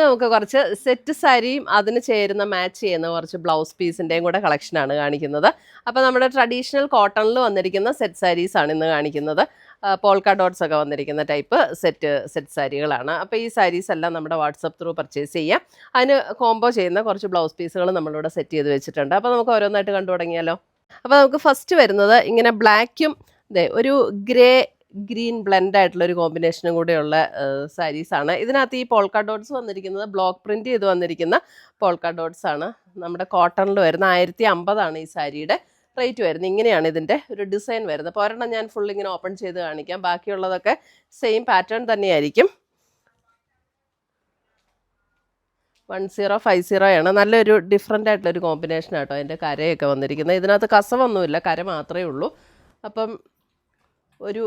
നമുക്ക് കുറച്ച് സെറ്റ് സാരിയും അതിന് ചേരുന്ന മാച്ച് ചെയ്യുന്ന കുറച്ച് ബ്ലൗസ് പീസിൻ്റെയും കൂടെ കളക്ഷനാണ് കാണിക്കുന്നത്. അപ്പോൾ നമ്മുടെ ട്രഡീഷണൽ കോട്ടണിൽ വന്നിരിക്കുന്ന സെറ്റ് സാരീസ് ആണ് ഇന്ന് കാണിക്കുന്നത്. പോൾക്ക ഡോട്ട്സ് ഒക്കെ വന്നിരിക്കുന്ന ടൈപ്പ് സെറ്റ് സാരികളാണ്. അപ്പോൾ ഈ സാരീസ് എല്ലാം നമ്മുടെ വാട്സപ്പ് ത്രൂ പർച്ചേസ് ചെയ്യാം. അതിന് കോംബോ ചെയ്യുന്ന കുറച്ച് ബ്ലൗസ് പീസുകൾ നമ്മളിവിടെ സെറ്റ് ചെയ്ത് വെച്ചിട്ടുണ്ട്. അപ്പോൾ നമുക്ക് ഓരോന്നായിട്ട് കണ്ടു തുടങ്ങിയാലോ. അപ്പോൾ നമുക്ക് ഫസ്റ്റ് വരുന്നത് ഇങ്ങനെ ബ്ലാക്കും ഒരു ഗ്രീൻ ബ്ലെൻഡ് ആയിട്ടുള്ള ഒരു കോമ്പിനേഷനും കൂടെയുള്ള സാരീസാണ്. ഇതിനകത്ത് ഈ പോൾക്ക ഡോട്ട്സ് വന്നിരിക്കുന്നത് ബ്ലോക്ക് പ്രിന്റ് ചെയ്ത് വന്നിരിക്കുന്ന പോൾക്ക ഡോട്ട്സ് ആണ്. നമ്മുടെ കോട്ടണിൽ വരുന്ന 1050 ഈ സാരിയുടെ റേറ്റ് വരുന്നത്. ഇങ്ങനെയാണ് ഇതിൻ്റെ ഒരു ഡിസൈൻ വരുന്നത്. അപ്പോൾ ഒരെണ്ണം ഞാൻ ഫുൾ ഇങ്ങനെ ഓപ്പൺ ചെയ്ത് കാണിക്കാം. ബാക്കിയുള്ളതൊക്കെ സെയിം പാറ്റേൺ തന്നെയായിരിക്കും. 1050 ആണ്. നല്ലൊരു ഡിഫറെൻ്റ് ആയിട്ടുള്ളൊരു കോമ്പിനേഷൻ ആട്ടോ അതിൻ്റെ കരയൊക്കെ വന്നിരിക്കുന്നത്. ഇതിനകത്ത് കസവൊന്നുമില്ല, കര മാത്രമേ ഉള്ളൂ. അപ്പം ഒരു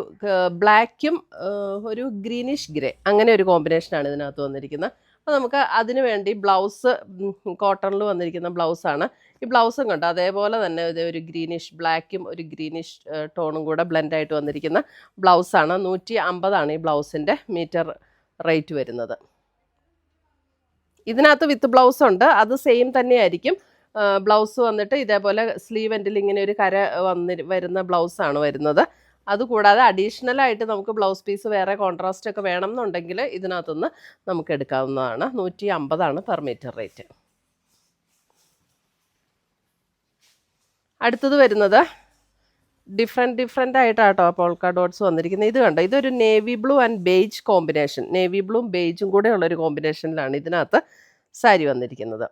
ബ്ലാക്കും ഒരു ഗ്രീനിഷ് ഗ്രേ അങ്ങനെ ഒരു കോമ്പിനേഷനാണ് ഇതിനകത്ത് വന്നിരിക്കുന്നത്. അപ്പോൾ നമുക്ക് അതിന് വേണ്ടി ബ്ലൗസ് കോട്ടണിൽ വന്നിരിക്കുന്ന ബ്ലൗസാണ്. ഈ ബ്ലൗസും കണ്ടോ അതേപോലെ തന്നെ ഒരു ഗ്രീനിഷ് ബ്ലാക്കും ഒരു ഗ്രീനിഷ് ടോണും കൂടെ ബ്ലെൻഡായിട്ട് വന്നിരിക്കുന്ന ബ്ലൗസാണ്. 150 ഈ ബ്ലൗസിൻ്റെ മീറ്റർ റേറ്റ് വരുന്നത്. ഇതിനകത്ത് വിത്ത് ബ്ലൗസ് ഉണ്ട്, അത് സെയിം തന്നെയായിരിക്കും. ബ്ലൗസ് വന്നിട്ട് ഇതേപോലെ സ്ലീവ് എൻഡിൽ ഇങ്ങനെ ഒരു കര വരുന്ന ബ്ലൗസാണ് വരുന്നത്. അതുകൂടാതെ അഡീഷണൽ ആയിട്ട് നമുക്ക് ബ്ലൗസ് പീസ് വേറെ കോൺട്രാസ്റ്റ് ഒക്കെ വേണം എന്നുണ്ടെങ്കിൽ ഇതിനകത്തുനിന്ന് നമുക്ക് എടുക്കാവുന്നതാണ്. 150 പെർ മീറ്റർ റേറ്റ്. അടുത്തത് വരുന്നത് ഡിഫറെൻ്റ് ആയിട്ടാട്ടോ പോൾക്ക ഡോട്ട്സ് വന്നിരിക്കുന്നത്. ഇത് കണ്ടോ, ഇതൊരു navy blue and beige combination. Navy ബ്ലൂവും ബേജും കൂടെ ഉള്ളൊരു കോമ്പിനേഷനിലാണ് ഇതിനകത്ത് സാരി വന്നിരിക്കുന്നത്.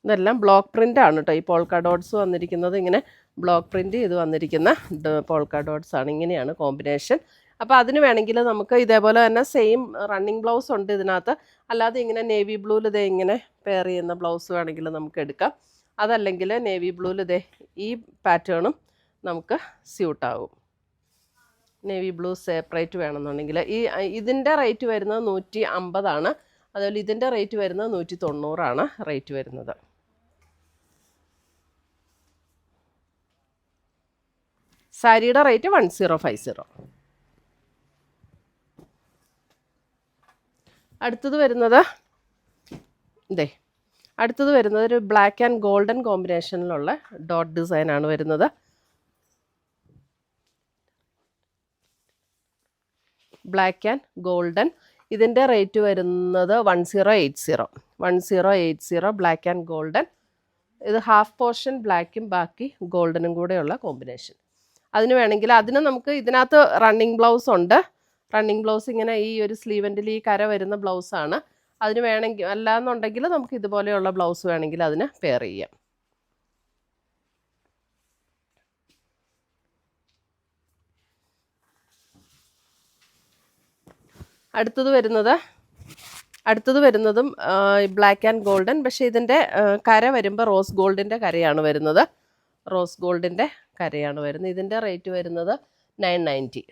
ഇതെല്ലാം ബ്ലോക്ക് പ്രിൻ്റ് ആണ് കേട്ടോ. ഈ പോൾക്ക ഡോട്ട്സ് വന്നിരിക്കുന്നത് ഇങ്ങനെ ബ്ലോക്ക് പ്രിൻ്റ് ചെയ്ത് വന്നിരിക്കുന്ന പോൾക്ക ഡോട്ട്സ് ആണ്. ഇങ്ങനെയാണ് കോമ്പിനേഷൻ. അപ്പോൾ അതിന് വേണമെങ്കിൽ നമുക്ക് ഇതേപോലെ തന്നെ സെയിം റണ്ണിങ് ബ്ലൗസ് ഉണ്ട് ഇതിനകത്ത്. അല്ലാതെ ഇങ്ങനെ നേവി ബ്ലൂവിൽ ഇതേ ഇങ്ങനെ പെയർ ചെയ്യുന്ന ബ്ലൗസ് വേണമെങ്കിൽ നമുക്ക് എടുക്കാം. അതല്ലെങ്കിൽ നേവി ബ്ലൂവിൽ ഇതേ ഈ പാറ്റേണും നമുക്ക് സ്യൂട്ടാവും. നേവി ബ്ലൂ സെപ്പറേറ്റ് വേണമെന്നുണ്ടെങ്കിൽ ഇതിൻ്റെ റേറ്റ് വരുന്നത് 150. അതുപോലെ ഇതിൻ്റെ റേറ്റ് വരുന്നത് 190 റേറ്റ് വരുന്നത്. സാരിയുടെ റേറ്റ് 1050. അടുത്തത് വരുന്നത് ഒരു ബ്ലാക്ക് ആൻഡ് ഗോൾഡൻ കോമ്പിനേഷനിലുള്ള ഡോട്ട് ഡിസൈനാണ് വരുന്നത്. Black and golden. ഇതിൻ്റെ റേറ്റ് വരുന്നത് 1080 ബ്ലാക്ക് ആൻഡ് ഗോൾഡൻ. ഇത് ഹാഫ് പോർഷൻ ബ്ലാക്കും ബാക്കി ഗോൾഡനും കൂടെയുള്ള കോമ്പിനേഷൻ. അതിന് വേണമെങ്കിൽ നമുക്ക് ഇതിനകത്ത് റണ്ണിങ് ബ്ലൗസ് ഉണ്ട്. റണ്ണിങ് ബ്ലൗസ് ഇങ്ങനെ ഈ ഒരു സ്ലീവെൻറ്റിൽ ഈ കര വരുന്ന ബ്ലൗസാണ്. അതിന് വേണമെങ്കിൽ അല്ലാന്നുണ്ടെങ്കിൽ നമുക്ക് ഇതുപോലെയുള്ള ബ്ലൗസ് വേണമെങ്കിൽ അതിന് പെയർ ചെയ്യാം. അടുത്തത് വരുന്നതും ബ്ലാക്ക് ആൻഡ് ഗോൾഡൻ. പക്ഷേ ഇതിൻ്റെ കര വരുമ്പോൾ റോസ് ഗോൾഡിൻ്റെ കരയാണ് വരുന്നത്. ഇതിൻ്റെ റേറ്റ് വരുന്നത് 990.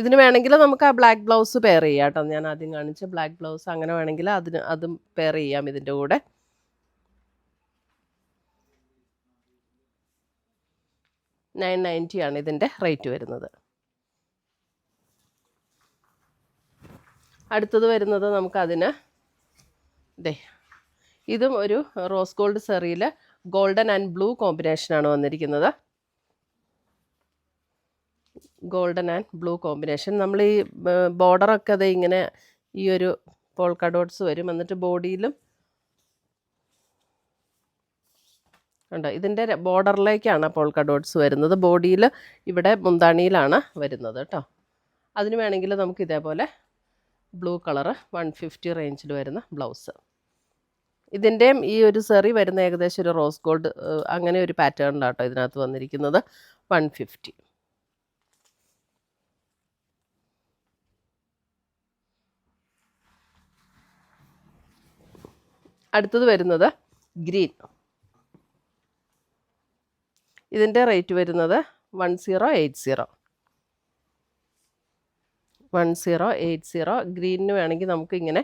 ഇതിന് വേണമെങ്കിൽ നമുക്ക് ആ ബ്ലാക്ക് ബ്ലൗസ് പെയർ ചെയ്യാം കേട്ടോ. ഞാൻ ആദ്യം കാണിച്ച ബ്ലാക്ക് ബ്ലൗസ് അങ്ങനെ വേണമെങ്കിൽ അതും പെയർ ചെയ്യാം ഇതിൻ്റെ കൂടെ. 990 ഇതിൻ്റെ റേറ്റ് വരുന്നത്. അടുത്തത് വരുന്നത് നമുക്കതിന് ഇതും ഒരു റോസ് ഗോൾഡ് സെറിയിൽ ഗോൾഡൻ ആൻഡ് ബ്ലൂ കോമ്പിനേഷനാണ് വന്നിരിക്കുന്നത്. Golden and blue combination. നമ്മൾ ഈ ബോർഡറൊക്കെ അത് ഇങ്ങനെ ഈ ഒരു പോൾക്ക ഡോട്ട്സ് വരും. എന്നിട്ട് ബോഡിയിലും ഉണ്ടോ ഇതിൻ്റെ ബോർഡറിലേക്കാണ് പോൾക്ക ഡോട്ട്സ് വരുന്നത്. ബോഡിയിൽ ഇവിടെ മുന്താണിയിലാണ് വരുന്നത് കേട്ടോ. അതിന് വേണമെങ്കിൽ നമുക്ക് ഇതേപോലെ ബ്ലൂ കളറ് 150 റേഞ്ചിൽ വരുന്ന ബ്ലൗസ്. ഇതിൻ്റെയും ഈ ഒരു സെറി വരുന്ന ഏകദേശം ഒരു റോസ് ഗോൾഡ് അങ്ങനെ ഒരു പാറ്റേണിലാട്ടോ ഇതിനകത്ത് വന്നിരിക്കുന്നത്. 150. അടുത്തത് വരുന്നത് ഗ്രീൻ. ഇതിൻ്റെ റേറ്റ് വരുന്നത് 1080. ഗ്രീനിന് വേണമെങ്കിൽ നമുക്ക് ഇങ്ങനെ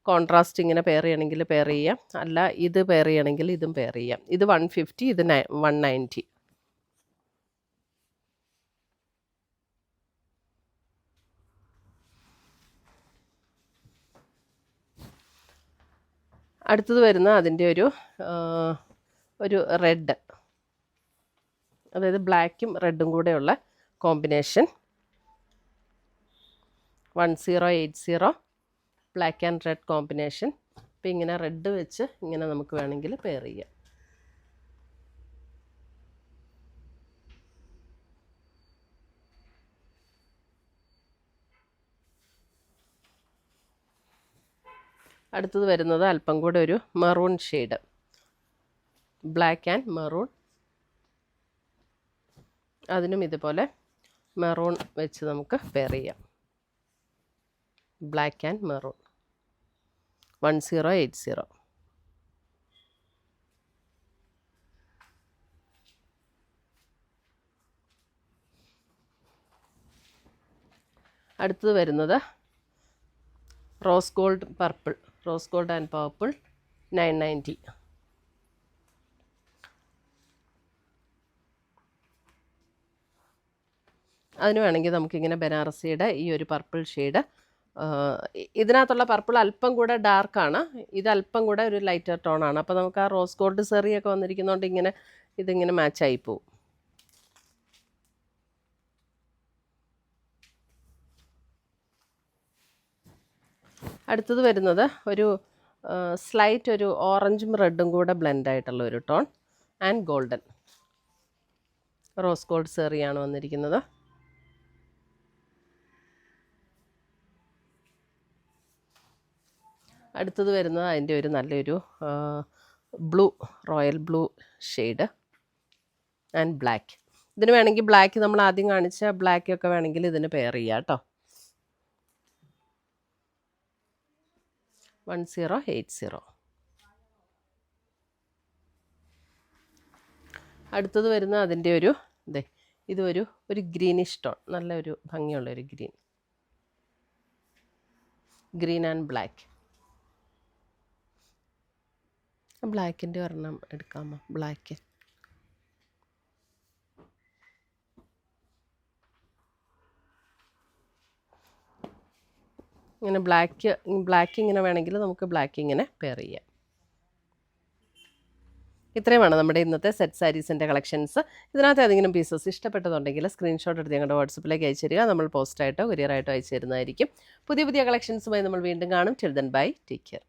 കോൺട്രാസ്റ്റ് ഇങ്ങനെ പെയർ ചെയ്യണമെങ്കിൽ പെയർ ചെയ്യാം. അല്ല ഇത് പെയർ ചെയ്യണമെങ്കിൽ ഇതും പെയർ ചെയ്യാം. ഇത് 150, ഇത് 190. അടുത്തത് വരുന്ന അതിൻ്റെ ഒരു റെഡ്, അതായത് ബ്ലാക്കും റെഡും കൂടെയുള്ള combination 1080 black and red combination. അപ്പോൾ ഇങ്ങനെ റെഡ് വെച്ച് ഇങ്ങനെ നമുക്ക് വേണമെങ്കിൽ പെയർ ചെയ്യാം. അടുത്തത് വരുന്നത് അല്പം കൂടെ ഒരു maroon shade, black and maroon. അതിനും ഇതുപോലെ മെറൂൺ വെച്ച് നമുക്ക് പെയർ ചെയ്യാം. Black and maroon 1080. അടുത്തത് വരുന്നത് rose gold purple, rose gold and purple 990. അതിന് വേണമെങ്കിൽ നമുക്കിങ്ങനെ ബനാറസിയുടെ ഈ ഒരു പർപ്പിൾ ഷെയ്ഡ്, ഇതിനകത്തുള്ള പർപ്പിൾ അല്പം കൂടെ ഡാർക്കാണ്, ഇത് അല്പം കൂടെ ഒരു ലൈറ്റർ ടോണാണ്. അപ്പോൾ നമുക്ക് ആ റോസ് ഗോൾഡ് സെറിയൊക്കെ വന്നിരിക്കുന്നതുകൊണ്ട് ഇതിങ്ങനെ മാച്ചായി പോവും. അടുത്തത് വരുന്നത് ഒരു സ്ലൈറ്റ് ഒരു ഓറഞ്ചും റെഡും കൂടെ ബ്ലെൻഡ് ആയിട്ടുള്ള ഒരു tone and golden, rose gold സെറിയാണ് വന്നിരിക്കുന്നത്. അടുത്തത് വരുന്നത് അതിൻ്റെ ഒരു നല്ലൊരു blue, royal blue shade and black. ഇതിന് വേണമെങ്കിൽ ബ്ലാക്ക് നമ്മൾ ആദ്യം കാണിച്ച ബ്ലാക്കൊക്കെ വേണമെങ്കിൽ ഇതിന് പെയർ ചെയ്യാം കേട്ടോ. 1080. അടുത്തത് വരുന്ന അതിൻ്റെ ഇതൊരു ഗ്രീനിഷ് ടോൺ, നല്ലൊരു ഭംഗിയുള്ളൊരു ഗ്രീൻ ആൻഡ് ബ്ലാക്ക്. ബ്ലാക്കിൻ്റെ ഒരെണ്ണം എടുക്കാമോ? ബ്ലാക്ക് ഇങ്ങനെ ബ്ലാക്ക് ഇങ്ങനെ വേണമെങ്കിൽ നമുക്ക് ബ്ലാക്ക് ഇങ്ങനെ പെയർ ചെയ്യാം. ഇത്രയുമാണ് നമ്മുടെ ഇന്നത്തെ സെറ്റ് സാരീസിൻ്റെ കളക്ഷൻസ്. ഇതിനകത്ത് ഏതെങ്കിലും പീസസ് ഇഷ്ടപ്പെട്ടതുണ്ടെങ്കിൽ സ്ക്രീൻഷോട്ട് എടുത്ത് ഞങ്ങളുടെ വാട്സപ്പിലേക്ക് അയച്ചു തരിക. നമ്മൾ പോസ്റ്റായിട്ടോ കൊറിയറായിട്ടോ അയച്ചു തരുന്നതായിരിക്കും. പുതിയ കളക്ഷൻസുമായി നമ്മൾ വീണ്ടും കാണും. Till then bye, take care.